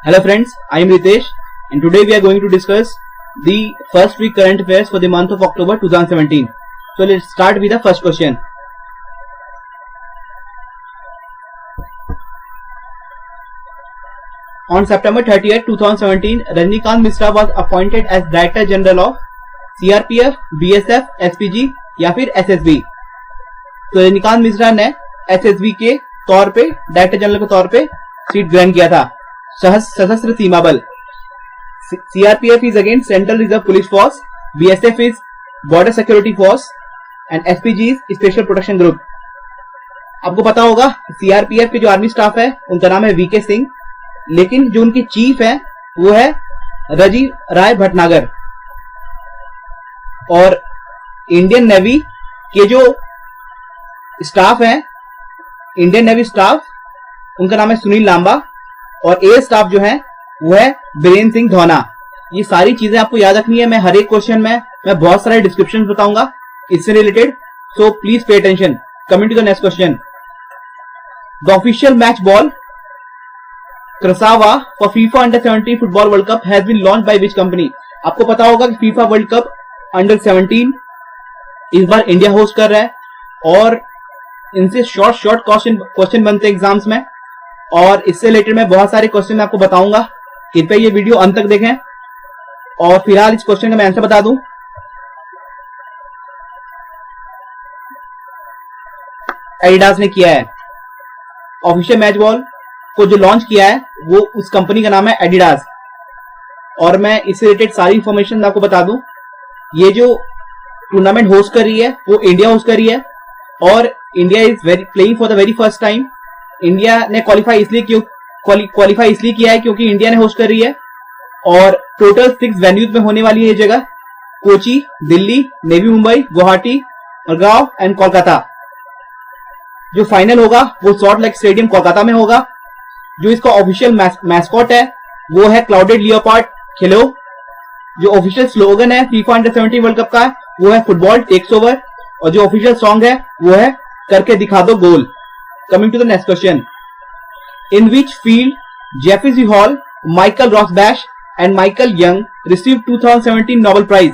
Hello friends, I am Ritesh and today we are going to discuss the first week current affairs for the month of October 2017. So let's start with the first question. On September 30th, 2017, Rajnikant Mishra was appointed as Director General of CRPF, BSF, SPG या फिर SSB. तो रजनीकांत मिश्रा ने SSB के तौर पे director general के तौर पे सीट ग्रहण किया था. सशस्त्र सीमा बल. CRPF is again Central Reserve Police Force, BSF is Border Security Force and SPG is Special Protection Group. आपको पता होगा CRPF के जो आर्मी स्टाफ है उनका नाम है VK सिंह, लेकिन जो उनके चीफ है वो है राजीव राय भटनागर. और इंडियन नेवी के जो स्टाफ है, इंडियन नेवी स्टाफ, उनका नाम है सुनील लांबा. और एयर स्टाफ जो है वो है बीरेंद्र सिंह धौना. ये सारी चीजें आपको याद रखनी है. मैं हर एक क्वेश्चन में मैं बहुत सारे डिस्क्रिप्शन बताऊंगा इससे related, so please pay attention. Coming to the next question. The official match ball Krasava for FIFA under 17 football world cup has been launch by which company. आपको पता होगा कि फीफा वर्ल्ड कप अंडर 17 इस बार India host कर रहा है और इनसे शॉर्ट क्वेश्चन बनते हैं एग्जाम्स में. और इससे रिलेटेड मैं बहुत सारे क्वेश्चन आपको बताऊंगा. कृपया ये वीडियो अंत तक देखें. और फिलहाल इस क्वेश्चन का मैं आंसर बता दूं. एडिडास ने किया है. ऑफिशियल मैच बॉल को जो लॉन्च किया है वो उस कंपनी का नाम है एडिडास. और मैं इससे रिलेटेड सारी इंफॉर्मेशन आपको बता दूं. ये जो टूर्नामेंट होस्ट कर रही है वो इंडिया होस्ट कर रही है और India is playing for the very first time. India ने क्वालिफाई इसलिए किया है क्योंकि इंडिया ने होस्ट कर रही है. और टोटल 6 वेन्यूज में होने वाली है ये जगह. Kochi, Delhi, navy Mumbai, Guwahati, Gurgaon and Kolkata. जो फाइनल होगा वो सॉल्ट लेक स्टेडियम कोलकाता में होगा. जो इसका ऑफिशियल मैस्कॉट है वो है क्लाउडेड लियोपार्ड खेलो. जो ऑफिशियल स्लोगन है फीफा अंडर 17 वर्ल्ड कप का वो है फुटबॉल टेक्स ओवर. और जो ऑफिशियल सॉन्ग है वो है करके दिखा दो गोल. Coming to the next question. In which field Jeffrey Hall, Michael Rosbash and Michael Young received 2017 Nobel Prize?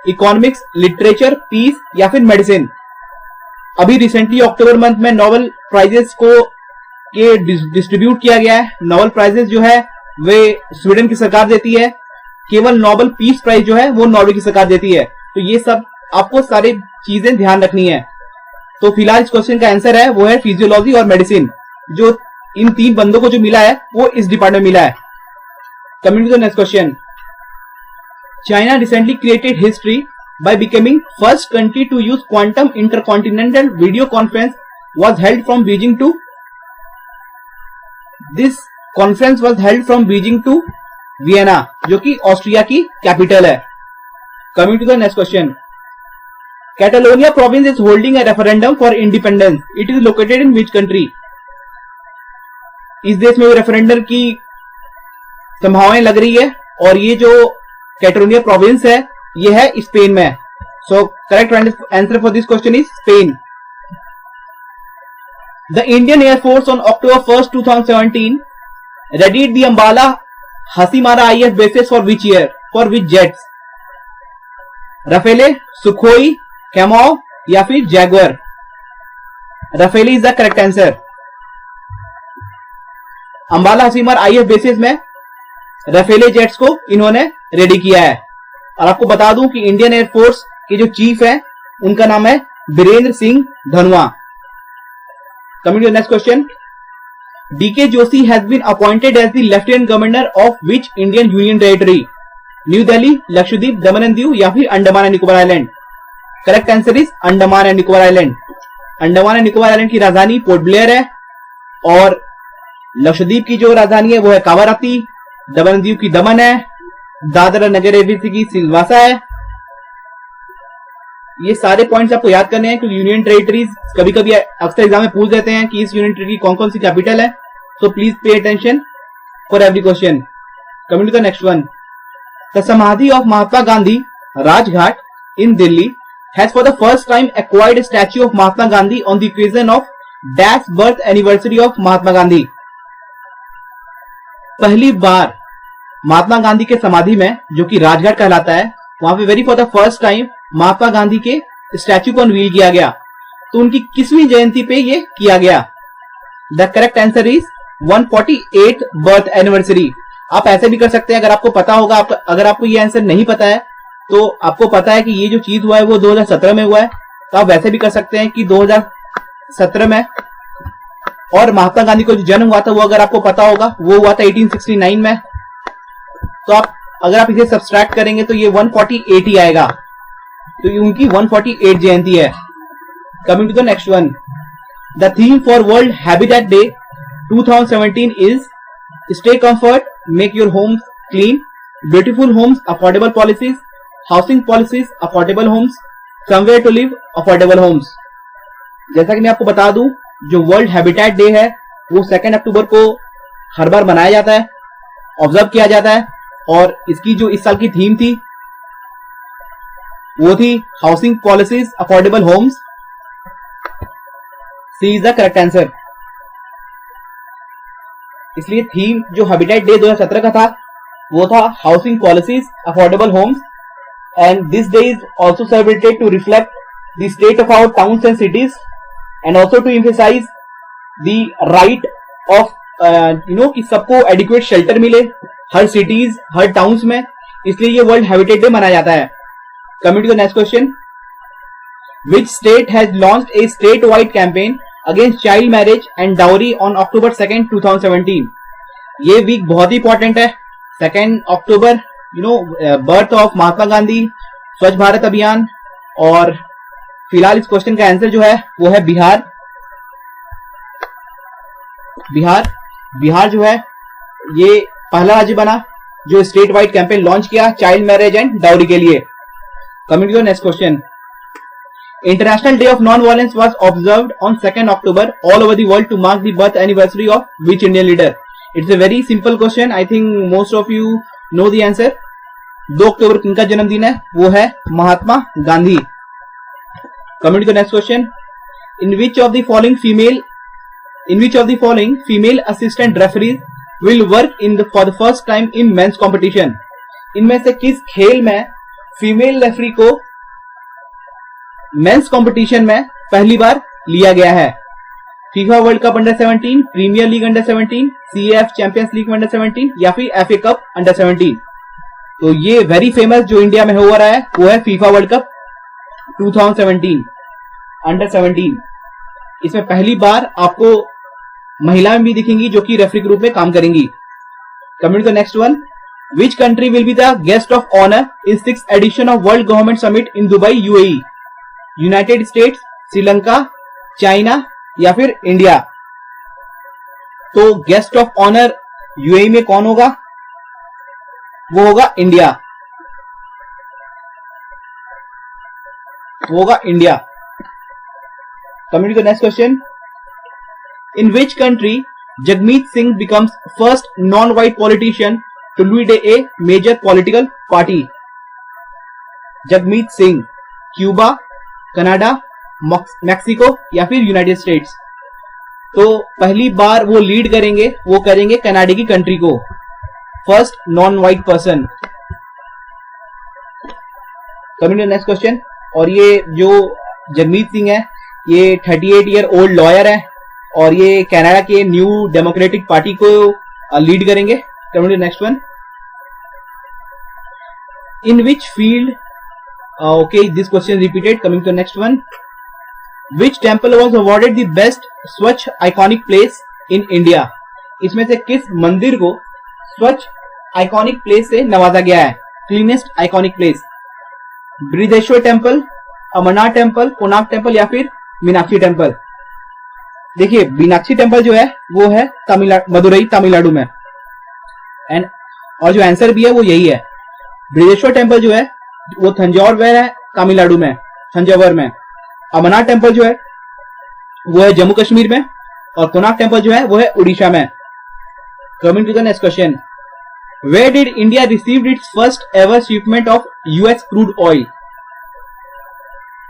Economics, Literature, Peace या फिर Medicine? अभी रिसेंटली अक्टूबर मंथ में नोबेल प्राइजेस को के डिस्ट्रीब्यूट किया गया है. नोबेल प्राइजेस जो है वे स्वीडन की सरकार देती है. केवल नोबेल पीस प्राइज जो है वो नॉर्वे की सरकार देती है. तो ये सब आपको सारी चीजें ध्यान रखनी है. तो फिलहाल इस क्वेश्चन का आंसर है वो है फिजियोलॉजी और मेडिसिन. जो इन 3 बंदों को जो मिला है वो इस डिपार्टमेंट में मिला है. Coming to the next question. China recently created history by becoming first country to use quantum intercontinental video conference was held from Beijing to. This conference was held from Beijing to Vienna, जो कि Austria की capital है. Coming to the next question. Catalonia province is holding a referendum for independence. It is located in which country? इस देश में वो referendum की संभावनाएं लग रही है और ये जो कैटलोनिया प्रोविंस है ये है स्पेन में. So correct answer for this question is Spain. The Indian Air Force on October 1st, 2017 readied the Ambala Hasimara IF bases for which year? For which jets? Rafale, Sukhoi, कैमो या फिर jaguar? Rafale is the correct answer. Ambala Hasimara IAF bases में Rafale jets को इन्होंने ready किया है. और आपको बता दूं कि इंडियन एयरफोर्स के जो चीफ है उनका नाम है Birendra Singh Dhanoa. Coming to next question. D K Joshi has been appointed as the lieutenant governor of which Indian union territory? New Delhi, Lakshadweep, Daman and Diu या फिर Andaman and Nicobar island? Correct answer is Andaman and Nicobar island. Andaman and Nicobar island की राजधानी पोर्ट ब्लेयर है और लक्षद्वीप की जो राजधानी है वो है कावाराती. दमन द्वीप की दमन है. दादरा नगर हवेली की सिलवासा है. ये सारे पॉइंट्स आपको याद करने हैं क्योंकि यूनियन टेरिटरीज कभी कभी अक्सर एग्जाम में पूछ देते हैं कि इस यूनियन टेरिटरी की कौन कौन सी कैपिटल है. So please pay attention for every question. Coming to the next one. The samadhi of Mahatma Gandhi Rajghat in Delhi has for the first time acquired a statue of Mahatma Gandhi on the occasion of dash birth anniversary of Mahatma Gandhi. पहली बार महात्मा गांधी के समाधि में, जो कि राजघाट कहलाता है, वहां पे very for the first time Mahatma Gandhi के स्टैच्यू को अनवील किया गया। तो उनकी किसवीं जयंती पे ये किया गया? The correct answer is 148 birth anniversary. आप ऐसे भी कर सकते हैं, अगर आपको पता होगा। अगर आपको ये आंसर नहीं पता है, तो आपको पता है कि ये जो चीज हुआ है वो 2017 में हुआ है, तो आप वैसे भी कर सकते हैं कि 2017 में। और महात्मा गांधी को जो जन्म हुआ था वो अगर आपको पता होगा, वो हुआ था 1869 में। तो अगर आप इसे सब्सट्रैक्ट करेंगे तो ये 148 ही आएगा। तो ये उनकी 148 जयंती है। Coming to the next one, the theme for world habitat day 2017 is stay comfort, make your homes clean, beautiful homes, affordable policies, housing policies, affordable homes, somewhere to live, affordable homes. जैसा कि मैं आपको बता दूं, जो world habitat day है वो 2 अक्टूबर को हर बार मनाया जाता है, ऑब्जर्व किया जाता है। और इसकी जो इस साल की थीम थी वो थी housing policies, affordable homes. C is the correct answer. इसलिए थीम जो हैबिटेट डे 2017 का था वो था housing policies, affordable homes. And this day is also celebrated to reflect the state of our towns and cities and also to emphasise the right of कि सबको adequate shelter मिले हर cities, हर towns में। इसलिए ये वर्ल्ड हैबिटेट डे मनाया जाता है। Coming to the next question, which state has launched a state wide campaign against child marriage and dowry on October 2, 2017? ये वीक बहुत ही इंपॉर्टेंट है। 2 अक्टूबर बर्थ ऑफ महात्मा गांधी, स्वच्छ भारत अभियान। और फिलहाल इस क्वेश्चन का आंसर जो है वो है बिहार। बिहार जो है ये पहला राज्य बना जो स्टेट वाइड कैंपेन लॉन्च किया चाइल्ड मैरिज एंड डाउरी के लिए। Coming to the next question, international day of non violence was observed on 2 October all over the world to mark the birth anniversary of which Indian leader? It's a very simple question, I think most of you know the answer. 2 अक्टूबर किनका जन्मदिन है? वो है Mahatma Gandhi. Coming to the next question, in which of the following female assistant referees will work for the first time in men's competition? इनमें से किस खेल में फीमेल रेफरी को मेंस कंपटीशन में पहली बार लिया गया है? FIFA world cup under 17, premier league under 17, CAF champions league under 17 या फिर FA कप अंडर 17? तो ये वेरी फेमस जो इंडिया में हो रहा है वो है फीफा वर्ल्ड कप 2017 अंडर 17। इसमें पहली बार आपको महिलाएं भी दिखेंगी जो कि रेफरी के रूप में काम करेंगी। Coming to the next one, which country will be the guest of honour in 6th edition of world government summit in Dubai, UAE? United States, Sri Lanka, China या फिर इंडिया? तो गेस्ट ऑफ ऑनर UAE में कौन होगा? वो होगा India. Coming to the next question, in which country Jagmeet Singh becomes first non-white politician to lead a major political party? Jagmeet Singh, Cuba, Canada, Mexico या फिर यूनाइटेड स्टेट्स? तो पहली बार वो लीड करेंगे, वो करेंगे कनाडा की कंट्री को, first non white person. Coming to next question, और ये जो जगमीत सिंह है ये 38 ईयर ओल्ड लॉयर है और ये कनाडा के न्यू डेमोक्रेटिक पार्टी को लीड करेंगे। Coming to next one, in which field, okay this question repeated. Coming to next one, which temple was awarded the best Swachh iconic place in India? इसमें से किस मंदिर को स्वच्छ आइकॉनिक प्लेस से नवाजा गया है, cleanest iconic place? Brihadeeswara temple, Amarnath temple, Konark temple या फिर मीनाक्षी टेम्पल? देखिए मीनाक्षी टेम्पल जो है वो है मदुरई तमिलनाडु में, एंड और जो आंसर भी है वो यही है। बृहदेश्वर टेम्पल जो है वो तंजौर है तमिलनाडु में, तंजावर में। अमरनाथ टेम्पल जो है वो है जम्मू कश्मीर में और कोणार्क टेम्पल जो है वो है उड़ीसा में। Coming to the next question, where did India receive its first ever shipment of US crude oil?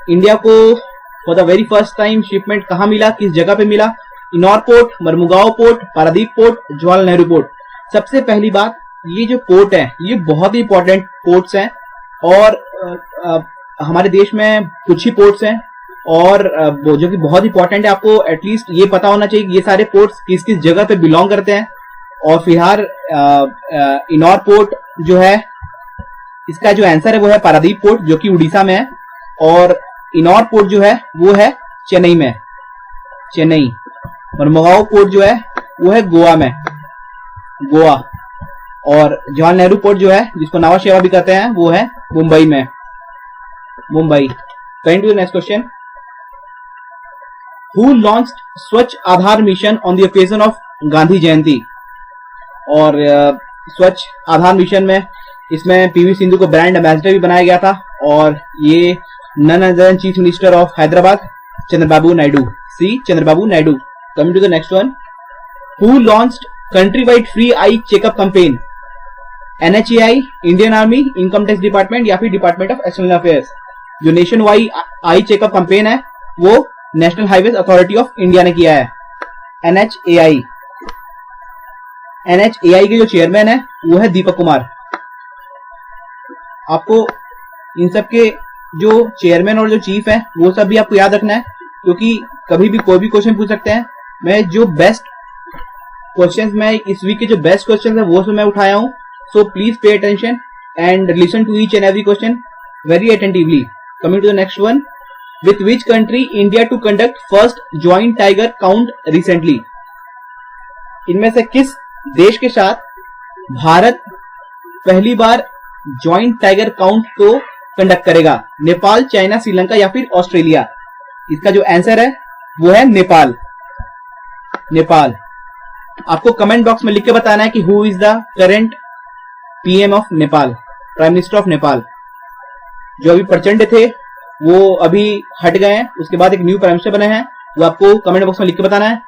India को for the very first time shipment कहां मिला, किस जगह पे मिला? Ennore port, Mormugao port, Paradip port, Jawaharlal Nehru port. सबसे पहली बात ये जो पोर्ट है ये बहुत ही इंपॉर्टेंट पोर्ट्स हैं और हमारे देश में कुछ ही पोर्ट्स हैं और जो कि बहुत इंपॉर्टेंट है। आपको एटलीस्ट ये पता होना चाहिए कि ये सारे पोर्ट्स किस किस जगह पे बिलोंग करते हैं। और फिलहाल इनौर पोर्ट जो है इसका जो आंसर है वो है पारादीप पोर्ट जो कि उड़ीसा में है और इनौर पोर्ट जो है वो है चेन्नई में, चेन्नई। और मोगाओ पोर्ट जो है वो है गोवा में, गोवा। और जवाहरलाल नेहरू पोर्ट जो है जिसको नावा शेवा भी कहते हैं वो है मुंबई में, Mumbai. Coming to the next question, who launched Swachh Aadhaar mission on the occasion of Gandhi Jayanti. और स्वच्छ आधार मिशन में इसमें पीवी सिंधु को ब्रांड एम्बेसडर भी बनाया गया था और ये none other than chief minister of Hyderabad Chandrababu Naidu, C Chandrababu Naidu. Coming to the next one, who launched country wide free eye checkup campaign. NHAI, Indian army, income tax department या फिर डिपार्टमेंट ऑफ एक्सटर्नल अफेयर्स। जो nation wide eye checkup campaign है वो national highway authority of India ने किया है, NHAI. NHAI के जो चेयरमैन है वो है दीपक कुमार। आपको इन सब के जो चेयरमैन और जो चीफ है वो सब भी आपको याद रखना है क्योंकि कभी भी कोई भी क्वेश्चन पूछ सकते हैं। मैं जो बेस्ट क्वेश्चंस, मैं इस वीक के जो बेस्ट क्वेश्चंस है वो सब मैं उठाया हूं। So please pay attention and listen to each and every question very attentively. Coming to the next one, with which country India to conduct first joint tiger count recently. इनमें से किस देश के साथ भारत पहली बार ज्वाइंट टाइगर काउंट को कंडक्ट करेगा। नेपाल, चाइना, श्रीलंका या फिर ऑस्ट्रेलिया। इसका जो आंसर है वो है नेपाल, नेपाल। आपको कमेंट बॉक्स में लिख के बताना है कि who is the current PM of Nepal, prime minister of Nepal. जो अभी प्रचंड थे वो अभी हट गए हैं, उसके बाद एक न्यू प्राइम मिनिस्टर बने हैं, वो आपको कमेंट बॉक्स में लिख के बताना है।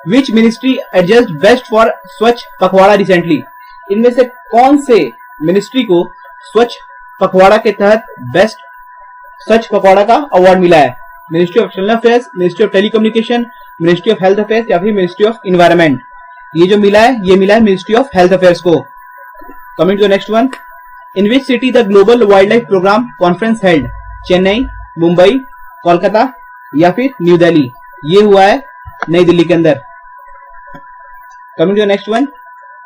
Which ministry adjust best for स्वच्छ पखवाड़ा रिसेंटली। इनमें से कौन से मिनिस्ट्री को स्वच्छ पखवाड़ा के तहत बेस्ट स्वच्छ पखवाड़ा का अवार्ड मिला है। Ministry of external affairs, ministry of telecommunication, ministry of health affairs या फिर मिनिस्ट्री ऑफ इन्वायरमेंट। ये जो मिला है ये मिला है मिनिस्ट्री ऑफ हेल्थ अफेयर्स को। Coming to next one, in which city the global wild life programme conference held. Chennai, Mumbai, Kolkata या फिर न्यू दिल्ली। ये हुआ है नई दिल्ली के अंदर। Coming to next one,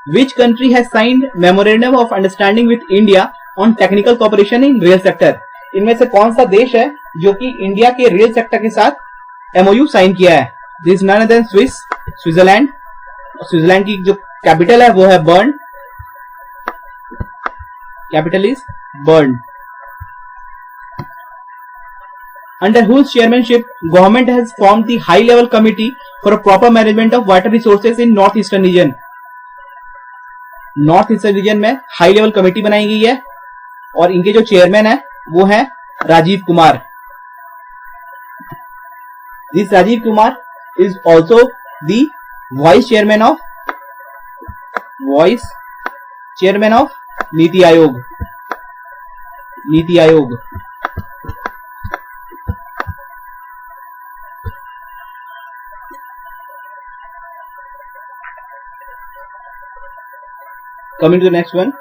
which country has signed memorandum of understanding with India on technical cooperation in rail sector. इनमें से कौन सा देश है जो कि इंडिया के रेल सेक्टर के साथ एमओयू साइन किया है। This none other than Swiss, Switzerland. Switzerland की जो कैपिटल है वो है Bern, capital is Bern. Under whose chairmanship government has formed the high level committee for a proper management of water resources in north eastern region। North eastern region में high level committee बनाई गई है और इनके जो chairman है वो है Rajiv Kumar. This Rajiv Kumar is also the vice chairman of Niti Aayog, NITI Aayog. Coming to the next one,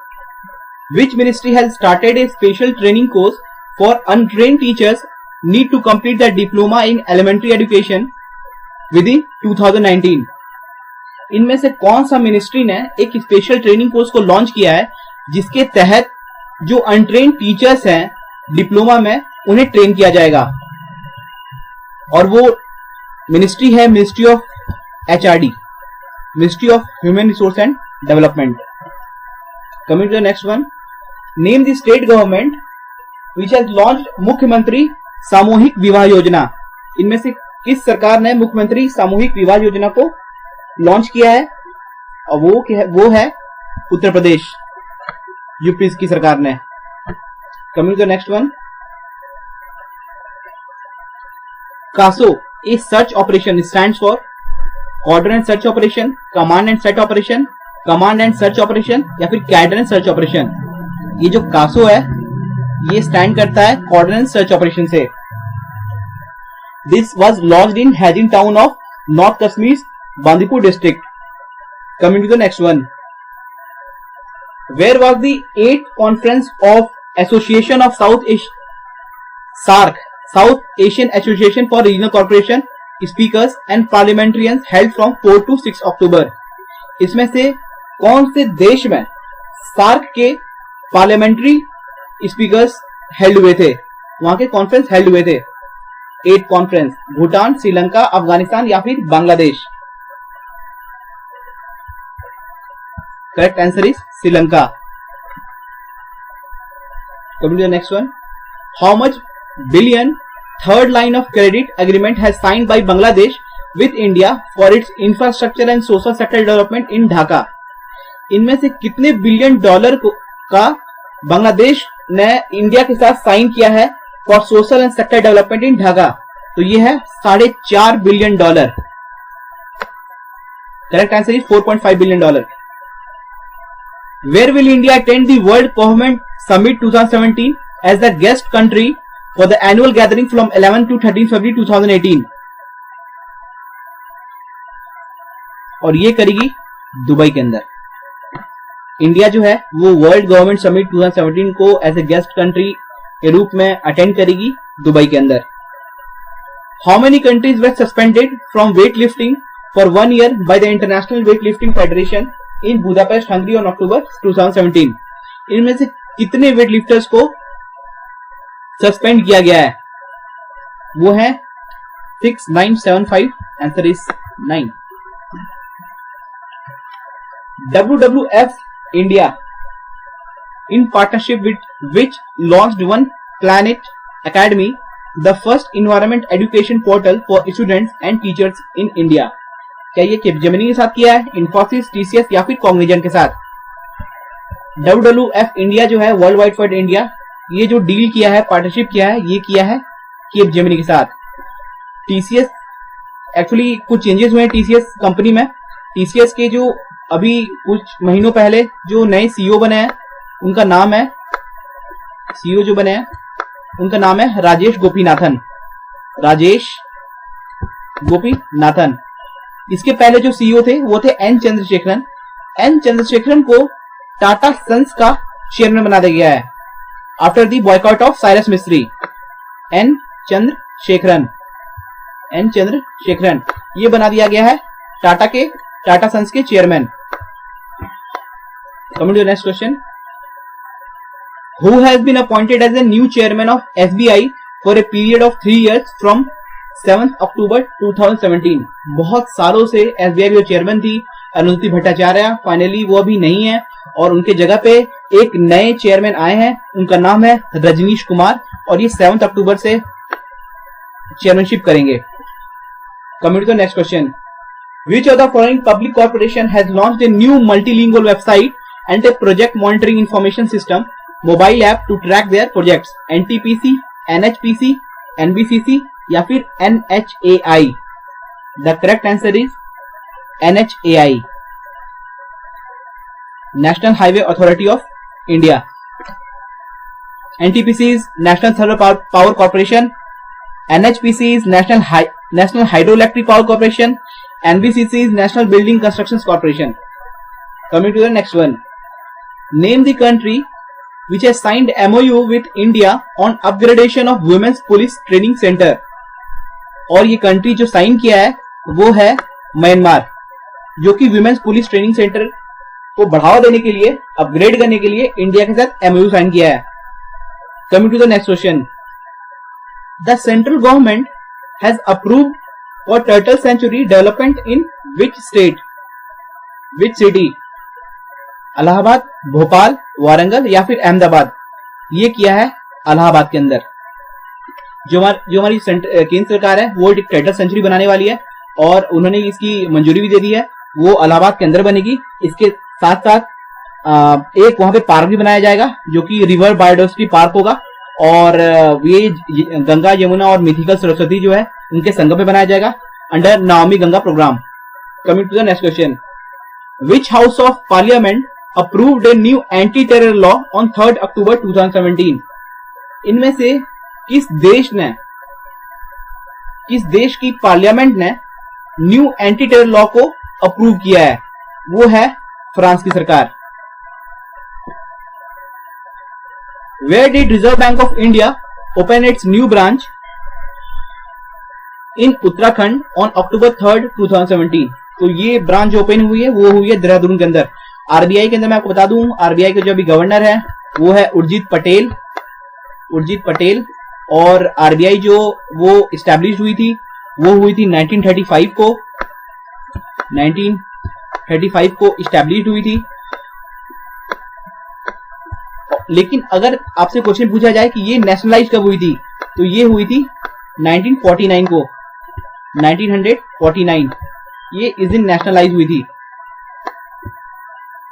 which ministry has started a special training course for untrained teachers need to complete their diploma in elementary education within 2019। इनमें से कौन सा ministry ने एक special training course को launch किया है जिसके तहत जो अनट्रेन्ड टीचर्स हैं डिप्लोमा में उन्हें ट्रेन किया जाएगा। और वो मिनिस्ट्री है ministry of HRD, ministry of human resource and development. Coming to the next one, name the state government which has launched मुख्यमंत्री सामूहिक विवाह योजना। इनमें से किस सरकार ने मुख्यमंत्री सामूहिक विवाह योजना को लॉन्च किया है और वो है उत्तर प्रदेश, यूपी की सरकार ने। Coming to the next one, Kaso a search operation stands for order and search operation, command and set operation, command and search operation या फिर कैडर एंड सर्च ऑपरेशन। ये जो कासो है ये स्टैंड करता है कॉर्डर एंड सर्च ऑपरेशन से। This was launched in Hajin town of north Kashmir, Bandipora district. Coming to the next one, where was the 8th conference of association of south Asian association for regional corporation speakers and parliamentarians held from 4 to 6 October. इसमें से कौन से देश में SAARC के parliamentary speakers held हुए थे, वहां के कॉन्फ्रेंस हेल्ड हुए थे? 8 कॉन्फ्रेंस, भूटान, श्रीलंका, अफगानिस्तान या फिर Bangladesh? Correct answer is Sri Lanka. Coming to the next one. How much billion third line of credit agreement has signed by Bangladesh with India for its infrastructure and social sector development in Dhaka? इनमें से कितने billion dollar का बांग्लादेश ने India के साथ sign किया है for social and sector development in Dhaka? तो ये है $4.5 billion. Correct answer is $4.5 billion. Where will India attend the World Government Summit 2017 as the guest country for the annual gathering from 11 to 13 February 2018? और ये करेगी Dubai के अंदर। India जो है वो वर्ल्ड गवर्नमेंट समिट 2017 को एज ए गेस्ट कंट्री के रूप में अटेंड करेगी दुबई के अंदर। How many countries were suspended from weight lifting for 1 year by the International Weightlifting Federation in Budapest, Hungary on October 2017? इनमें से कितने वेट लिफ्टर्स को सस्पेंड किया गया है? वो है 6, 9, 7, 5। Answer is 9। WWF India in partnership with which launched One Planet Academy, the first environment education portal for students and teachers in India? क्या ये कैपजेमिनी के साथ किया है, इन्फोसिस, टीसीएस या फिर कॉग्निजेंट के साथ? WWF इंडिया जो है वर्ल्ड वाइड फॉर इंडिया, ये जो डील किया है, पार्टनरशिप किया है, ये किया है कैपजेमिनी के साथ। टीसीएस एक्चुअली कुछ चेंजेस हुए हैं टीसीएस कंपनी में। टीसीएस के जो अभी कुछ महीनों पहले जो नए सीईओ बने हैं, उनका नाम है सीईओ जो बने हैं उनका नाम है राजेश गोपीनाथन। राजेश गोपीनाथन। इसके पहले जो सीईओ थे वो थे एन चंद्रशेखरन। एन चंद्रशेखरन को टाटा सन्स का चेयरमैन बना दिया गया है after the boycott of Cyrus Mistry. N Chandrasekaran ये बना दिया गया है टाटा सन्स के चेयरमैन। Coming to next question. Who has been appointed as a new chairman of SBI for a period of 3 years from 7 October 2017? बहुत सालों से एसबीआई की जो चेयरमैन थी अनुति भट्टाचार्य, फाइनली वो अभी नहीं है और उनके जगह पे एक नए चेयरमैन आए हैं। उनका नाम है रजनीश कुमार और ये 7 अक्टूबर से चेयरमैनशिप करेंगे। Coming to the next question. Which of the following public corporation has launched a new multilingual website and a project monitoring information system mobile app to track their projects? NTPC, NHPC, NBCC या फिर NHAI? The correct answer is NHAI, National Highway Authority of India. NTPC is National Thermal Power Corporation. NHPC is National Hydroelectric Power Corporation. NBCC is National Building Constructions Corporation. Coming to the next one. Name the country which has signed MOU with India on upgradation of Women's Police Training Center. और ये country जो sign किया है वो है Myanmar, जो कि women's police training centre को बढ़ावा देने के लिए, अपग्रेड करने के लिए इंडिया के साथ MOU साइन किया है। Coming to the next question. The central government has approved for turtle sanctuary development in which state? Which city? Allahabad, Bhopal, Warangal या फिर अहमदाबाद? ये किया है इलाहाबाद के अंदर। जो हमारी केंद्र सरकार है वो एक टर्टल सेंचुरी बनाने वाली है और उन्होंने इसकी मंजूरी भी दे दी है। वो इलाहाबाद के अंदर बनेगी। इसके साथ साथ एक वहां पे पार्क भी बनाया जाएगा जो कि रिवर बायोडाइवर्सिटी पार्क होगा और ये गंगा, यमुना और मिथिकल सरस्वती जो है उनके संगम पे बनाया जाएगा under Namami Ganga programme. Coming to the next question. Which house of parliament approved a new anti terror law on 3 October 2017? इनमें से किस देश की पार्लियामेंट ने न्यू एंटी टेरर लॉ को अप्रूव किया है? वो है फ्रांस की सरकार। Where did Reserve Bank of India open its new branch in Uttarakhand on October 3rd, 2017? तो ये ब्रांच जो ओपन हुई है वो हुई है देहरादून के अंदर। आरबीआई के अंदर मैं आपको बता दूं, आरबीआई के जो अभी गवर्नर है वो है उर्जित पटेल। और आरबीआई जो वो इस्टेब्लिश हुई थी वो हुई थी 1935 को इस्टेब्लिश हुई थी। लेकिन अगर आपसे क्वेश्चन पूछा जाए कि ये नेशनलाइज कब हुई थी, तो ये हुई थी 1949 को, 1949 ये इस दिन नेशनलाइज हुई थी।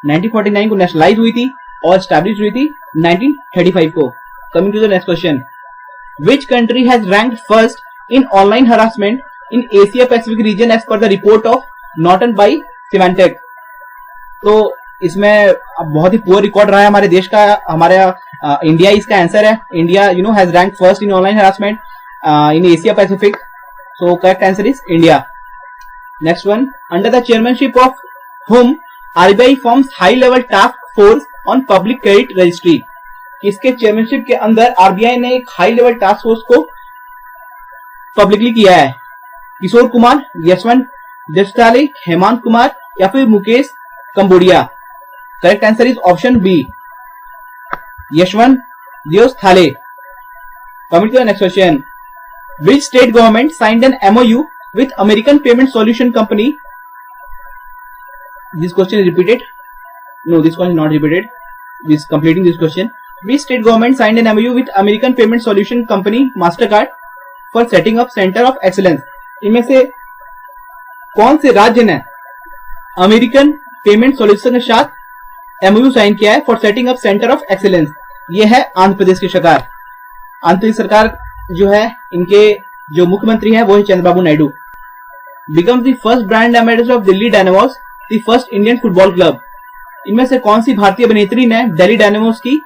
1949 को नेशनलाइज हुई थी और स्टैब्लिश हुई थी 1935 को। Coming to the next question, which country has ranked first in online harassment in Asia Pacific region as per the report of Norton by Symantec? तो इसमें अब बहुत ही पुअर रिकॉर्ड रहा है हमारे देश का, हमारा इंडिया इसका आंसर है। India has rank first in online harassment in Asia Pacific, so correct answer is India. Next one, under the chairmanship of हुम RBI forms high level task force on public credit registry? किसके chairmanship के अंदर RBI ने एक high level task force को publicly किया है? किशोर कुमार, यशवंत देवस्थाले, हेमंत कुमार या फिर Mukesh Cambodia? Correct answer is option B, Yashwant Deosthale. Coming to the next question, which state government signed an MOU with American payment solution company? This question is repeated, no this one is not repeated, this completing this question. Which state government signed an MOU with American payment solution company Mastercard for setting up centre of excellence? इनमें से कौन से राज्य ने American payment solution के साथ MOU sign किया है for setting up centre of excellence? ये है आंध्र प्रदेश की सरकार। आंध्र प्रदेश सरकार जो है, इनके जो मुख्यमंत्री है वो है Chandrababu Naidu. Become the first brand ambassador of Delhi Dynamos, the first Indian football club? इनमें से कौन सी भारतीय अभिनेत्री ने दिल्ली डायनामोस की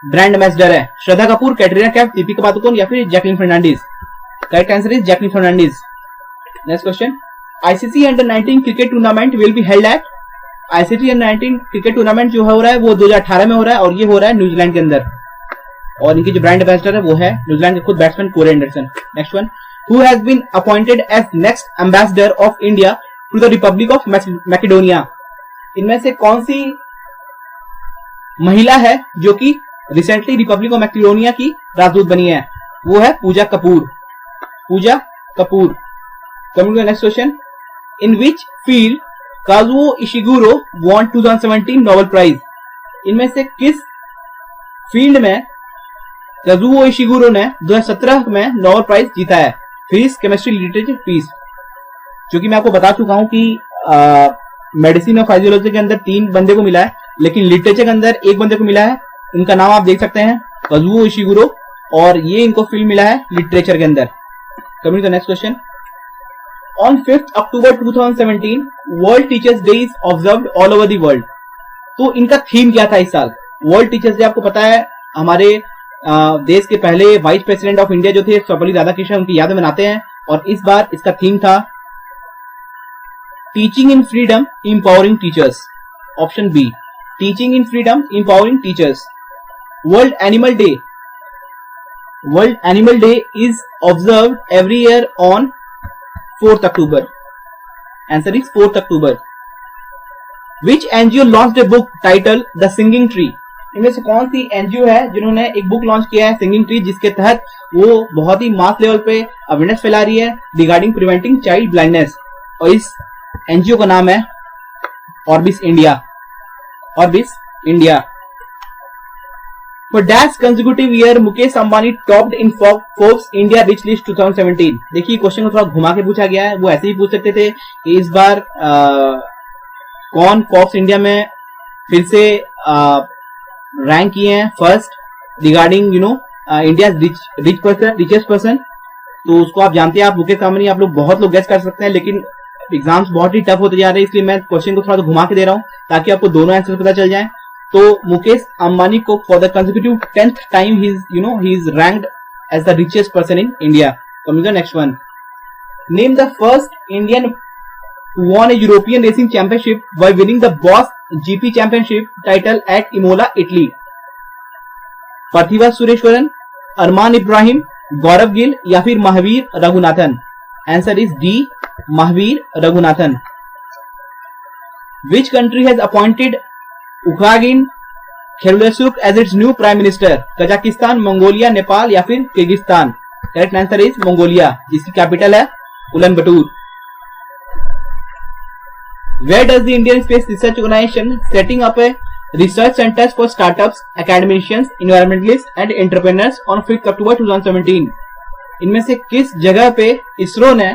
ब्रांड एम्बेसडर है? श्रद्धा कपूर, कैटरीना कैफ, दीपिका पादुकोण या फिर Jacqueline Fernandez? Correct answer is Jacqueline Fernandez. Next question, ICC under 19 cricket tournament will be held at? ICC under 19 cricket tournament जो हो रहा है वो 2018 में हो रहा है और ये हो रहा है न्यूजीलैंड के अंदर। और इनकी जो ब्रांड एम्बेसडर है वो है न्यूजीलैंड के खुद batsman Corey Anderson. Next one, who has been appointed as next ambassador of India to the republic of Macedonia? इनमें से कौन सी महिला है जो कि रिसेंटली रिपब्लिक ऑफ मैकेडोनिया की राजदूत बनी है? वो है Pooja Kapoor. Coming to the next question, in which field Kazuo Ishiguro won 2017 Nobel prize? इनमें से किस फील्ड में काजुओ इशिगुरो ने 2017 में नोबेल प्राइज जीता है? Physics, chemistry, literature, peace? जो कि मैं आपको बता चुका हूं कि मेडिसिन और फाइजियोलॉजी के अंदर 3 बंदे को मिला है, लेकिन लिटरेचर के अंदर 1 बंदे को मिला है। इनका नाम आप देख सकते हैं, काजुओ इशिगुरो, और ये इनको फील्ड मिला है लिटरेचर के अंदर। Coming to the next question, on 5th October 2017 world teachers day is observed all over the world. तो इनका थीम क्या था इस साल? वर्ल्ड टीचर्स डे आपको पता है हमारे देश के पहले वाइस प्रेसिडेंट ऑफ इंडिया जो थे सर्वपल्ली राधाकृष्णन, उनकी याद में मनाते हैं। और इस बार इसका थीम था teaching in freedom empowering teachers. Option B, teaching in freedom empowering teachers. World animal day is observed every year on 4th October. Answer is 4th October. Which NGO launched a book titled The Singing Tree? इनमें से कौन सी NGO है जिन्होंने एक book launch किया है singing tree, जिसके तहत वो बहुत ही मास लेवल पे अवेयरनेस फैला रही है रिगार्डिंग प्रिवेंटिंग चाइल्ड ब्लाइंडनेस? और इस एनजीओ का नाम है ऑर्बिस India. For dash consecutive year Mukesh Ambani topped in Forbes India rich list 2017। देखिए क्वेश्चन को थोड़ा घुमा के पूछा गया है, वो ऐसे ही पूछ सकते थे कि इस बार कौन फोर्ब्स इंडिया में फिर से रैंक किए हैं first regarding India richest person. तो उसको आप जानते हैं, आप मुकेश अंबानी, आप लोग बहुत लोग गेस कर सकते हैं, लेकिन एग्जाम्स बहुत ही टफ होते जा रहे हैं, इसलिए मैं क्वेश्चन को थोड़ा घुमा के दे रहा हूं ताकि आपको दोनों आंसर पता चल जाए। तो मुकेश अंबानी को for the consecutive 10th time he is ranked as the richest person in India. Coming the next one, name the first Indian who won a European racing championship by winning the Boss GP championship title at Imola, Italy. Parthiva Sureshwaren, Armaan Ibrahim, Gaurav Gill या फिर Mahavir Raghunathan? Answer is D, Mahavir Raghunathan. Which country has appointed Ukhnaagiin Khurelsukh as its new prime minister? Kazakhstan, Mongolia, Nepal या फिर Kyrgyzstan? Correct answer is Mongolia, जिसकी capital है Ulaanbaatar. Where does the Indian Space Research Organization setting up a research centers for startups, academicians, environmentalists and entrepreneurs on 5th October 2017? इनमें से किस जगह पे इसरो ने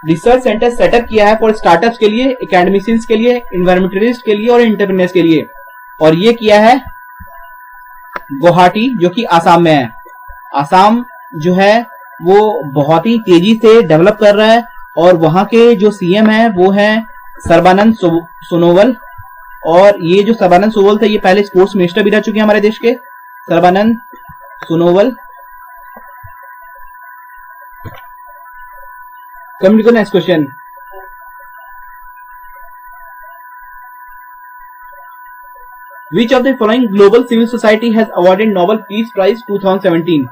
रिसर्च सेंटर सेटअप किया है फॉर स्टार्टअप्स के लिए, एकेडमिशियंस के लिए, इन्वायरमेंटलिस्ट के लिए और एंटरप्रेन्योर्स के लिए? और ये किया है गुवाहाटी, जो कि आसाम में है। आसाम जो है वो बहुत ही तेजी से डेवलप कर रहा है और वहां के जो सीएम है वो है सर्बानंद सोनोवाल। और ये जो सर्बानंद सोनोवाल थे ये पहले स्पोर्ट्स मिनिस्टर भी रह चुके हैं हमारे देश के, Sarbananda Sonowal. Coming to next question, Which of the following global civil society has awarded Nobel Peace Prize 2017?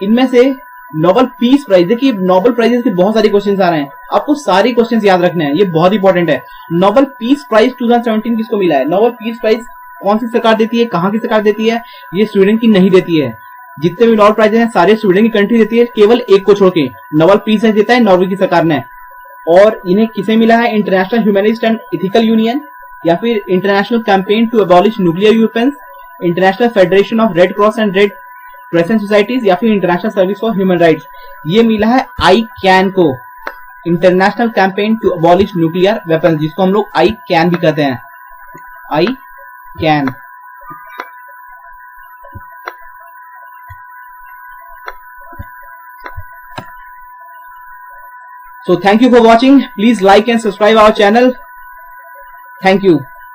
इनमें से नोबेल पीस प्राइज, देखिए नोबेल प्राइजेस के बहुत सारे क्वेश्चंस आ रहे हैं, आपको सारे क्वेश्चंस याद रखने हैं, ये बहुत इंपॉर्टेंट है। नोबेल पीस प्राइज 2017 किसको मिला है? नोबेल पीस प्राइज कौन सी सरकार देती है, कहां की सरकार देती है? ये स्वीडन की नहीं देती है। जितने भी नोबेल प्राइज हैं सारे स्वीडन की कंट्री देती है, केवल एक को छोड़ के नोबेल पीस प्राइज देता है नॉर्वे की सरकार ने। और इन्हें किसे मिला है? International humanist and ethical union या फिर international campaign to abolish nuclear weapons, international federation of red cross and red crescent societies या फिर international service for human rights. ये मिला है आई कैन को, international campaign to abolish nuclear weapons, जिसको हम लोग आई कैन भी कहते हैं, ICAN. So thank you for watching. Please like and subscribe our channel. Thank you.